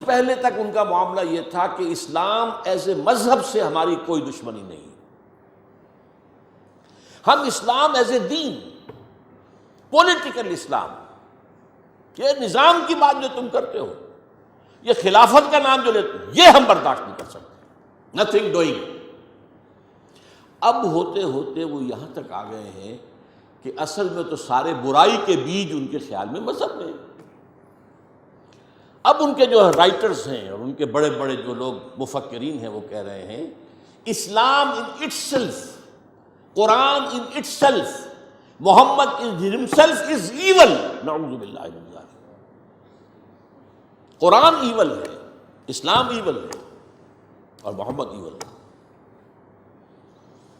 پہلے تک ان کا معاملہ یہ تھا کہ اسلام ایز اے مذہب سے ہماری کوئی دشمنی نہیں، ہم اسلام as a then, political Islam, یہ نظام کی بات جو تم کرتے ہو، یہ خلافت کا نام جو لیتے ہو، یہ ہم برداشت نہیں کر سکتے، نتھنگ ڈوئنگ۔ اب ہوتے ہوتے وہ یہاں تک آ گئے ہیں کہ اصل میں تو سارے برائی کے بیج ان کے خیال میں مذہب میں۔ اب ان کے جو رائٹرز ہیں اور ان کے بڑے بڑے جو لوگ مفکرین ہیں وہ کہہ رہے ہیں اسلام ان اٹ سیلف، قرآن ان اٹ سیلف، محمد ہمسیلف از ایول، نعوذ باللہ من ذلک۔ قرآن ایول ہے، اسلام ایول ہے اور محمد ایول ہے۔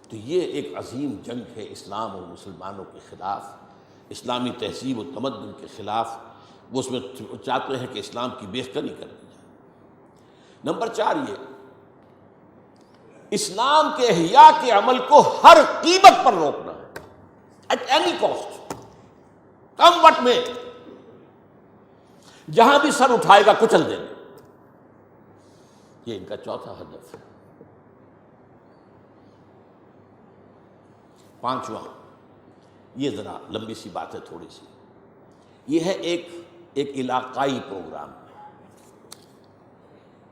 تو یہ ایک عظیم جنگ ہے اسلام اور مسلمانوں کے خلاف، اسلامی تہذیب و تمدن کے خلاف۔ وہ اس میں چاہتے ہیں کہ اسلام کی بہتری کر دی جائے۔ نمبر 4 یہ اسلام کے احیاء کے عمل کو ہر قیمت پر روکنا ہے، at any cost, come what میں، جہاں بھی سر اٹھائے گا کچل دینا۔ یہ ان کا چوتھا ہدف ہے۔ 5واں، یہ ذرا لمبی سی بات ہے تھوڑی سی، یہ ہے ایک علاقائی پروگرام۔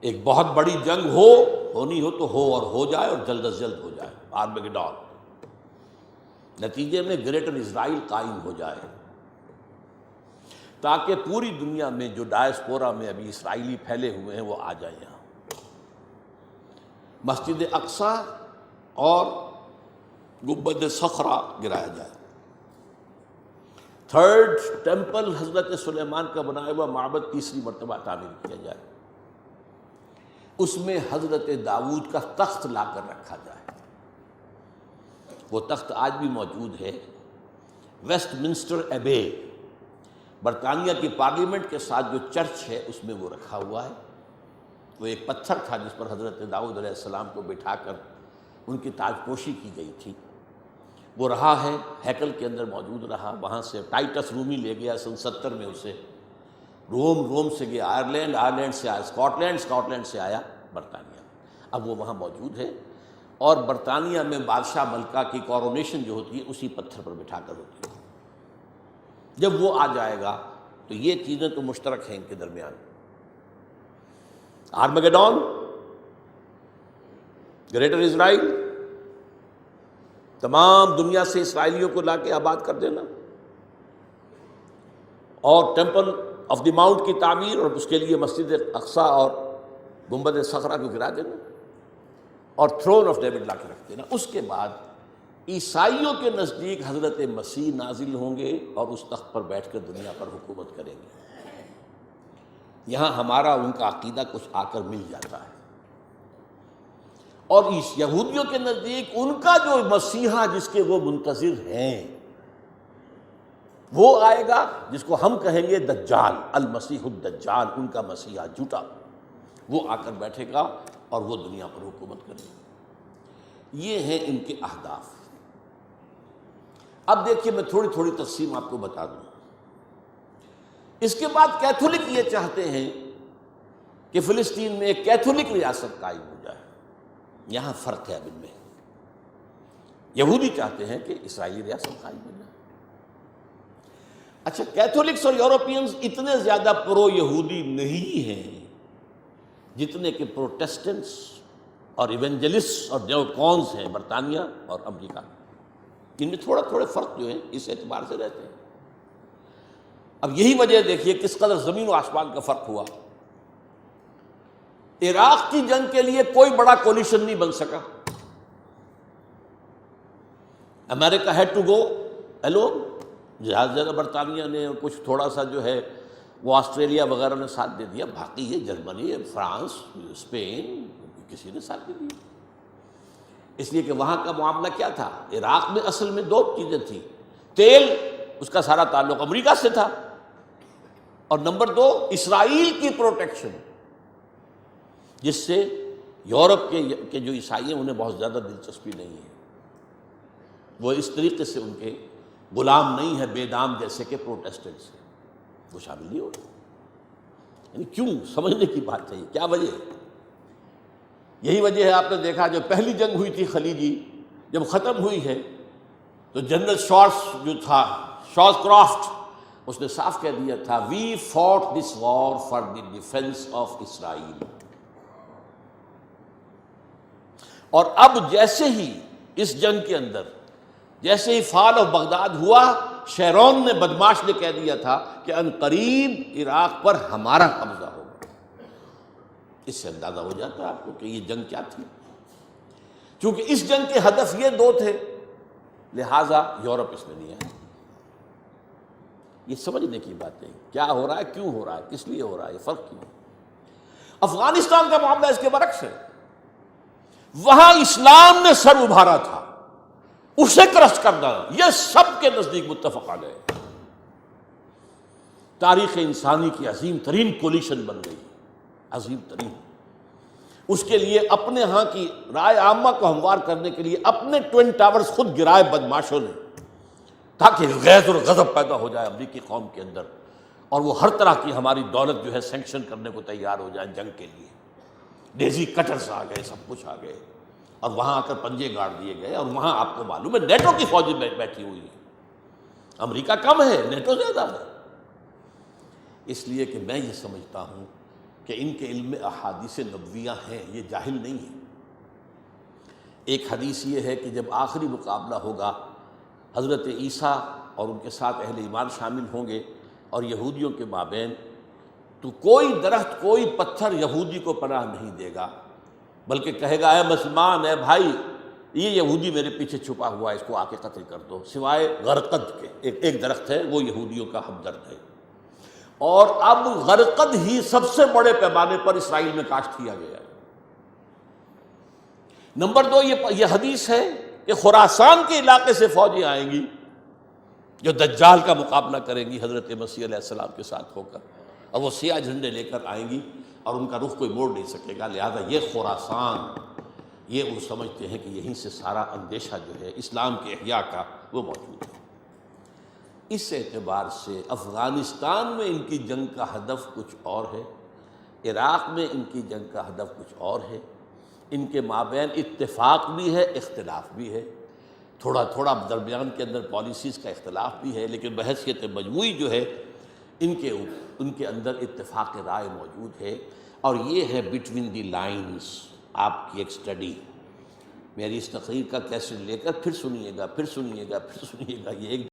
ایک بہت بڑی جنگ ہونی ہو تو ہو، اور ہو جائے اور جلد از جلد ہو جائے، آرمیگیڈون، نتیجے میں گریٹر اسرائیل قائم ہو جائے، تاکہ پوری دنیا میں جو ڈائسپورا میں ابھی اسرائیلی پھیلے ہوئے ہیں وہ آ جائیں یہاں، مسجد اقصی اور گنبد صخرہ گرایا جائے، 3rd ٹیمپل حضرت سلیمان کا بنایا ہوا معبد تیسری مرتبہ تعمیر کیا جائے، اس میں حضرت داؤد کا تخت لا کر رکھا جائے۔ وہ تخت آج بھی موجود ہے، ویسٹ منسٹر ایبے، برطانیہ کی پارلیمنٹ کے ساتھ جو چرچ ہے اس میں وہ رکھا ہوا ہے۔ وہ ایک پتھر تھا جس پر حضرت داؤد علیہ السلام کو بٹھا کر ان کی تاج پوشی کی گئی تھی، وہ رہا ہے، ہیکل کے اندر موجود رہا۔ وہاں سے ٹائٹس رومی لے گیا سن 70 میں اسے، روم سے گیا آئرلینڈ سے آیا اسکاٹ لینڈ سے آیا برطانیہ، اب وہ وہاں موجود ہے۔ اور برطانیہ میں بادشاہ ملکہ کی کورونیشن جو ہوتی ہے اسی پتھر پر بٹھا کر ہوتی ہے۔ جب وہ آ جائے گا تو یہ چیزیں تو مشترک ہیں ان کے درمیان، آرمیگیڈون، گریٹر اسرائیل، تمام دنیا سے اسرائیلیوں کو لا کے آباد کر دینا، اور ٹیمپل آف دی ماؤنٹ کی تعمیر اور اس کے لیے مسجد اقصی اور گنبد صخرہ کو گرا دینا، اور تھرون آف ڈیوڈ لا کے رکھ دینا۔ اس کے بعد عیسائیوں کے نزدیک حضرت مسیح نازل ہوں گے اور اس تخت پر بیٹھ کر دنیا پر حکومت کریں گے۔ یہاں ہمارا ان کا عقیدہ کچھ آ کر مل جاتا ہے، اور اس یہودیوں کے نزدیک ان کا جو مسیحا جس کے وہ منتظر ہیں وہ آئے گا، جس کو ہم کہیں گے دجال، المسیح الدجال، ان کا مسیحا جھوٹا، وہ آ کر بیٹھے گا اور وہ دنیا پر حکومت کرے گا۔ یہ ہیں ان کے اہداف۔ اب دیکھیے میں تھوڑی تھوڑی تقسیم آپ کو بتا دوں۔ اس کے بعد کیتھولک یہ چاہتے ہیں کہ فلسطین میں ایک کیتھولک ریاست قائم ہو جائے۔ یہاں فرق ہے اب ان میں، یہودی چاہتے ہیں کہ اسرائیلی ریاست قائم ہو جائے۔ اچھا، کیتھولکس اور یورپینز اتنے زیادہ پرو یہودی نہیں ہیں جتنے کہ پروٹیسٹنٹس اور ایونجلسٹ اور نیوکونز ہیں برطانیہ اور امریکہ۔ ان میں تھوڑے فرق جو ہیں اس اعتبار سے رہتے ہیں۔ اب یہی وجہ دیکھیے کس قدر زمین و آسمان کا فرق ہوا۔ عراق کی جنگ کے لیے کوئی بڑا کولیشن نہیں بن سکا، امریکہ ہیڈ ٹو گو الون، زیادہ برطانیہ نے اور کچھ تھوڑا سا جو ہے وہ آسٹریلیا وغیرہ نے ساتھ دے دیا، باقی یہ جرمنی، فرانس، اسپین، کسی نے ساتھ نہیں دیا۔ اس لیے کہ وہاں کا معاملہ کیا تھا، عراق میں اصل میں 2 چیزیں تھیں، تیل، اس کا سارا تعلق امریکہ سے تھا، اور نمبر 2 اسرائیل کی پروٹیکشن، جس سے یورپ کے جو عیسائی ہیں انہیں بہت زیادہ دلچسپی نہیں ہے، وہ اس طریقے سے ان کے غلام نہیں ہے بے دام جیسے کہ پروٹیسٹنٹس ہیں، وہ شامل نہیں ہو رہے۔ یعنی کیوں؟ سمجھنے کی بات ہے، کیا وجہ ہے؟ یہی وجہ ہے، آپ نے دیکھا جو پہلی جنگ ہوئی تھی خلیجی، جب ختم ہوئی ہے تو جنرل شارس کرافٹ اس نے صاف کہہ دیا تھا we fought this war for the defence of Israel. اور اب جیسے ہی اس جنگ کے اندر جیسے ہی فال آف بغداد ہوا، شیرون نے بدماش نے کہہ دیا تھا کہ ان قریب عراق پر ہمارا قبضہ ہوگا. اس سے اندازہ ہو جاتا ہے آپ کو کہ یہ جنگ کیا تھی. چونکہ اس جنگ کے ہدف یہ دو تھے، لہذا یورپ اس میں نہیں آیا. یہ سمجھنے کی بات ہے کیا ہو رہا ہے، کیوں ہو رہا ہے، کس لیے ہو رہا ہے، یہ فرق کیوں. افغانستان کا معاملہ اس کے برعکس ہے. وہاں اسلام نے سر ابھارا تھا، اسے کرس کرنا یہ سب کے نزدیک متفق علیہ ہے. تاریخ انسانی کی عظیم ترین کولیشن بن گئی، عظیم ترین. اس کے لیے اپنے ہاں کی رائے عامہ کو ہموار کرنے کے لیے اپنے ٹوئن ٹاورز خود گرائے بدماشوں نے، تاکہ غیظ اور غضب پیدا ہو جائے امریکی قوم کے اندر، اور وہ ہر طرح کی ہماری دولت جو ہے سینکشن کرنے کو تیار ہو جائے جنگ کے لیے. ڈیزی کٹرز آ گئے، سب کچھ آ گئے، اور وہاں آ کر پنجے گاڑ دیے گئے. اور وہاں آپ کو معلوم ہے نیٹو کی فوجیں بیٹھی ہوئی ہیں. امریکہ کم ہے، نیٹو زیادہ ہے. اس لیے کہ میں یہ سمجھتا ہوں کہ ان کے علم میں احادیث نبویہ ہیں، یہ جاہل نہیں ہیں. ایک حدیث یہ ہے کہ جب آخری مقابلہ ہوگا، حضرت عیسیٰ اور ان کے ساتھ اہل ایمان شامل ہوں گے اور یہودیوں کے مابین، تو کوئی درخت کوئی پتھر یہودی کو پناہ نہیں دے گا، بلکہ کہے گا اے مسلمان، اے بھائی، یہ یہودی میرے پیچھے چھپا ہوا ہے، اس کو آ کے قتل کر دو، سوائے غرقد کے. ایک درخت ہے وہ یہودیوں کا ہمدرد ہے. اور اب غرقد ہی سب سے بڑے پیمانے پر اسرائیل میں کاشت کیا گیا ہے. نمبر 2 یہ حدیث ہے کہ خراسان کے علاقے سے فوجیں آئیں گی جو دجال کا مقابلہ کریں گی حضرت مسیح علیہ السلام کے ساتھ ہو کر، اور وہ سیاہ جھنڈے لے کر آئیں گی اور ان کا رخ کوئی موڑ نہیں سکے گا. لہذا یہ خراسان، یہ وہ سمجھتے ہیں کہ یہیں سے سارا اندیشہ جو ہے اسلام کے احیاء کا وہ موجود ہے. اس اعتبار سے افغانستان میں ان کی جنگ کا ہدف کچھ اور ہے، عراق میں ان کی جنگ کا ہدف کچھ اور ہے. ان کے مابین اتفاق بھی ہے، اختلاف بھی ہے، تھوڑا تھوڑا درمیان کے اندر پالیسیز کا اختلاف بھی ہے، لیکن بحیثیت مجموعی جو ہے ان کے اندر اتفاق رائے موجود ہے. اور یہ ہے بٹوین دی لائنز آپ کی ایک سٹڈی. میری اس تقریر کا کیسٹ لے کر پھر سنیے گا، یہ ایک